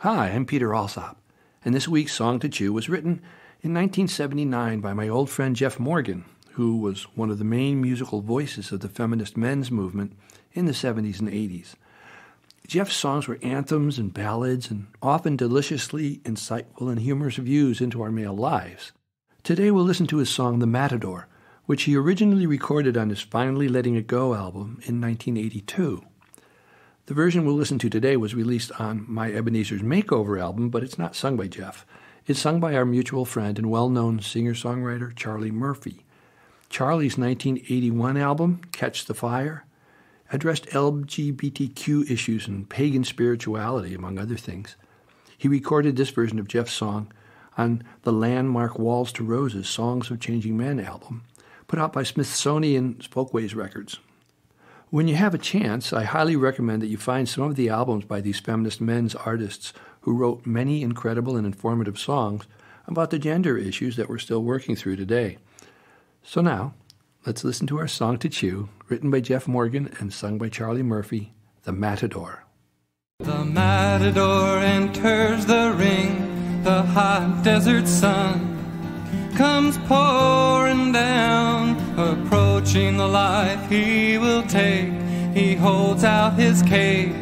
Hi, I'm Peter Alsop, and this week's Song to Chew was written in 1979 by my old friend Geof Morgan, who was one of the main musical voices of the feminist men's movement in the 70s and 80s. Geof's songs were anthems and ballads and often deliciously insightful and humorous views into our male lives. Today we'll listen to his song The Matador, which he originally recorded on his Finally Letting It Go album in 1982. The version we'll listen to today was released on My Ebenezer's Makeover album, but it's not sung by Geof. It's sung by our mutual friend and well-known singer-songwriter Charlie Murphy. Charlie's 1981 album, Catch the Fire, addressed LGBTQ issues and pagan spirituality, among other things. He recorded this version of Geof's song on the landmark Walls to Roses Songs of Changing Men album, put out by Smithsonian Folkways Records. When you have a chance, I highly recommend that you find some of the albums by these feminist men's artists who wrote many incredible and informative songs about the gender issues that we're still working through today. So now, let's listen to our Song to Chew, written by Geof Morgan and sung by Charlie Murphy, The Matador. The matador enters the ring, the hot desert sun comes pouring down, approaching the life he will take. He holds out his cape,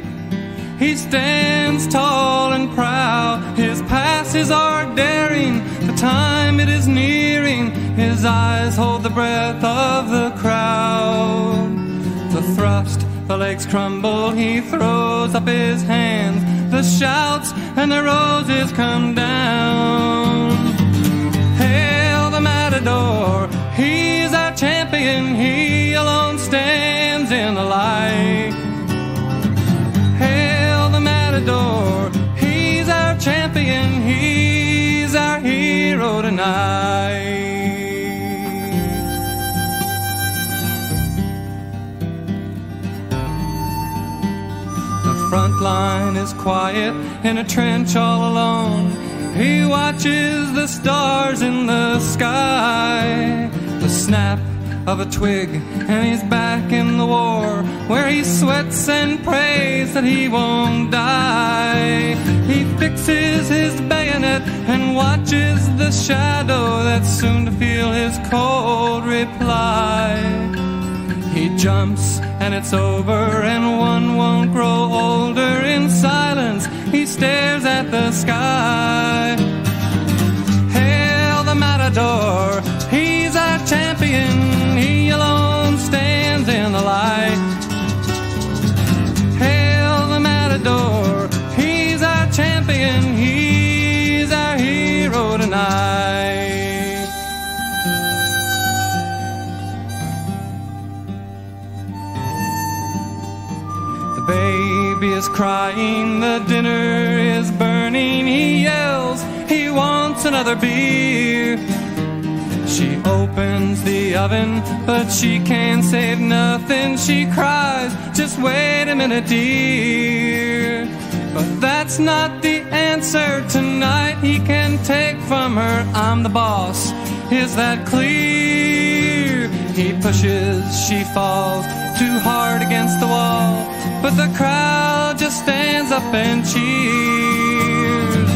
he stands tall and proud, his passes are daring, the time it is nearing, his eyes hold the breath of the crowd. The thrust, the legs crumble, he throws up his hands, the shouts and the roses come down. Hail the Matador, he's our champion, he alone stands in the light. Hail the Matador, he's our champion, he's our hero tonight. The front line is quiet in a trench all alone. He watches the stars in the sky, the snap of a twig, and he's back in the war, where he sweats and prays that he won't die. He fixes his bayonet and watches the shadow that's soon to feel his cold reply. He jumps and it's over, and one won't grow older. In silence he stares at the sky. Hail the Matador, he's our champion, he alone stands in the light. Hail the Matador, he's our champion, he's our hero tonight. The baby is crying, the dinner is burning, he yells, he wants another beer. She opens the oven, but she can't save nothing. She cries, just wait a minute, dear. But that's not the answer tonight. He can take from her, I'm the boss. Is that clear? He pushes, she falls too hard against the wall, but the crowd just stands up and cheers.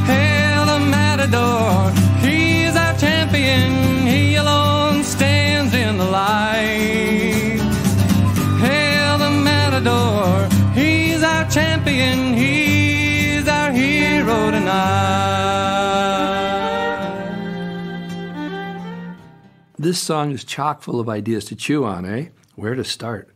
Hail the Matador, he's our champion, he alone stands in the light. Hail the Matador, he's our champion, he's our hero tonight. This song is chock full of ideas to chew on, eh? Where to start?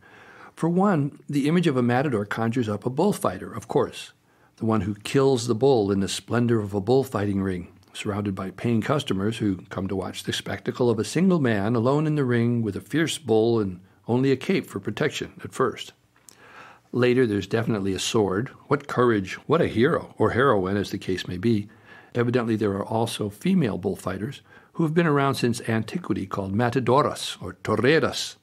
For one, the image of a matador conjures up a bullfighter, of course, the one who kills the bull in the splendor of a bullfighting ring, surrounded by paying customers who come to watch the spectacle of a single man alone in the ring with a fierce bull and only a cape for protection at first. Later, there's definitely a sword. What courage, what a hero, or heroine as the case may be. Evidently, there are also female bullfighters who have been around since antiquity called matadoras or toreras,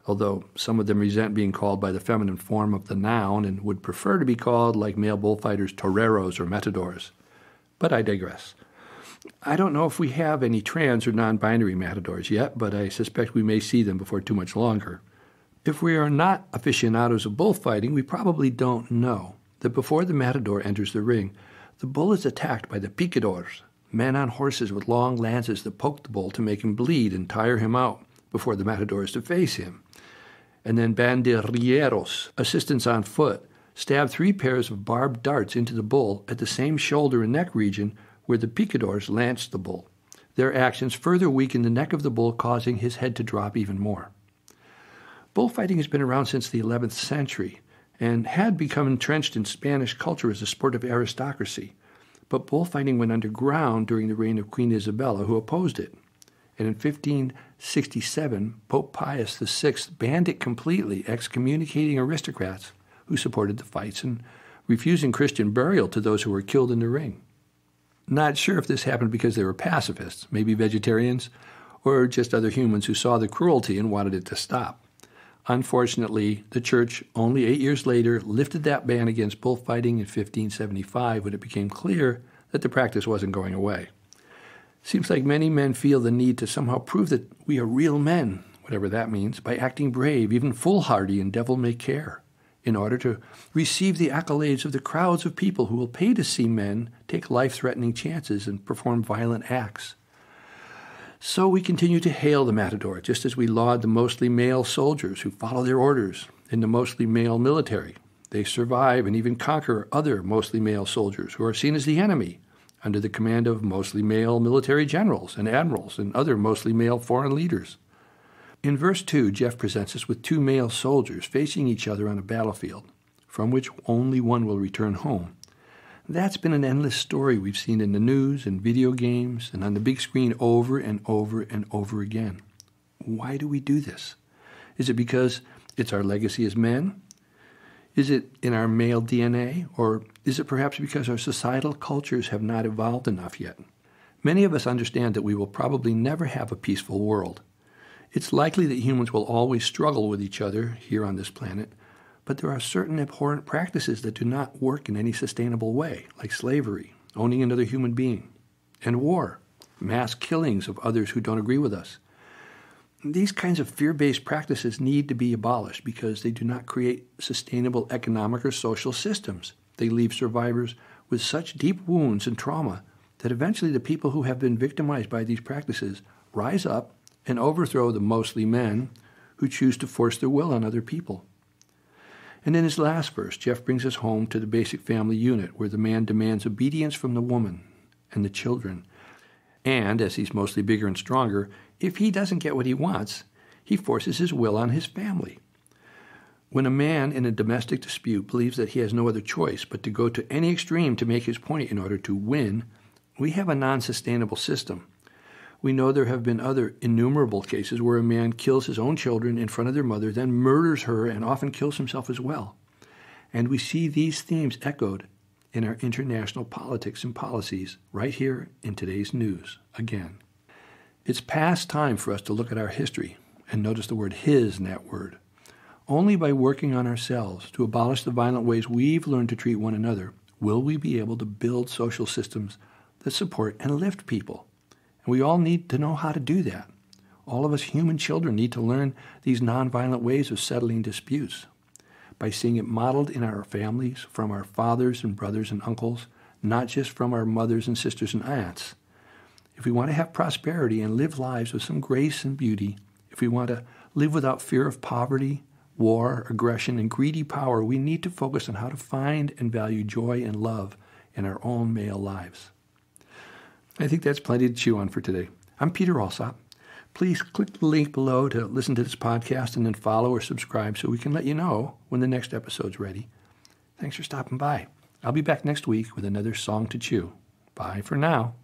although some of them resent being called by the feminine form of the noun and would prefer to be called, like male bullfighters, toreros or matadors. But I digress. I don't know if we have any trans or non-binary matadors yet, but I suspect we may see them before too much longer. If we are not aficionados of bullfighting, we probably don't know that before the matador enters the ring, The bull is attacked by the picadors, men on horses with long lances that poke the bull to make him bleed and tire him out before the matador is to face him. And then banderilleros, assistants on foot, stab 3 pairs of barbed darts into the bull at the same shoulder and neck region where the picadors lanced the bull. Their actions further weaken the neck of the bull, causing his head to drop even more. Bullfighting has been around since the 11th century and had become entrenched in Spanish culture as a sport of aristocracy. But bullfighting went underground during the reign of Queen Isabella, who opposed it. And in 1567, Pope Pius VI banned it completely, excommunicating aristocrats who supported the fights and refusing Christian burial to those who were killed in the ring. Not sure if this happened because they were pacifists, maybe vegetarians, or just other humans who saw the cruelty and wanted it to stop. Unfortunately, the church, only 8 years later, lifted that ban against bullfighting in 1575 when it became clear that the practice wasn't going away. Seems like many men feel the need to somehow prove that we are real men, whatever that means, by acting brave, even foolhardy and devil-may-care, in order to receive the accolades of the crowds of people who will pay to see men take life-threatening chances and perform violent acts. So we continue to hail the matador, just as we laud the mostly male soldiers who follow their orders in the mostly male military. They survive and even conquer other mostly male soldiers who are seen as the enemy, under the command of mostly male military generals and admirals and other mostly male foreign leaders. In verse 2, Geof presents us with 2 male soldiers facing each other on a battlefield, from which only one will return home. That's been an endless story we've seen in the news and video games and on the big screen over and over and over again. Why do we do this? Is it because it's our legacy as men? Is it in our male DNA? Or is it perhaps because our societal cultures have not evolved enough yet? Many of us understand that we will probably never have a peaceful world. It's likely that humans will always struggle with each other here on this planet, but there are certain abhorrent practices that do not work in any sustainable way, like slavery, owning another human being, and war, mass killings of others who don't agree with us. These kinds of fear-based practices need to be abolished because they do not create sustainable economic or social systems. They leave survivors with such deep wounds and trauma that eventually the people who have been victimized by these practices rise up and overthrow the mostly men who choose to force their will on other people. And in his last verse, Geof brings us home to the basic family unit where the man demands obedience from the woman and the children. And, as he's mostly bigger and stronger, if he doesn't get what he wants, he forces his will on his family. When a man in a domestic dispute believes that he has no other choice but to go to any extreme to make his point in order to win, we have a non-sustainable system. We know there have been other innumerable cases where a man kills his own children in front of their mother, then murders her and often kills himself as well. And we see these themes echoed in our international politics and policies right here in today's news again. It's past time for us to look at our history and notice the word his in that word. Only by working on ourselves to abolish the violent ways we've learned to treat one another will we be able to build social systems that support and lift people. And we all need to know how to do that. All of us human children need to learn these nonviolent ways of settling disputes by seeing it modeled in our families from our fathers and brothers and uncles, not just from our mothers and sisters and aunts. If we want to have prosperity and live lives with some grace and beauty, if we want to live without fear of poverty, war, aggression, and greedy power, we need to focus on how to find and value joy and love in our own male lives. I think that's plenty to chew on for today. I'm Peter Alsop. Please click the link below to listen to this podcast and then follow or subscribe so we can let you know when the next episode's ready. Thanks for stopping by. I'll be back next week with another song to chew. Bye for now.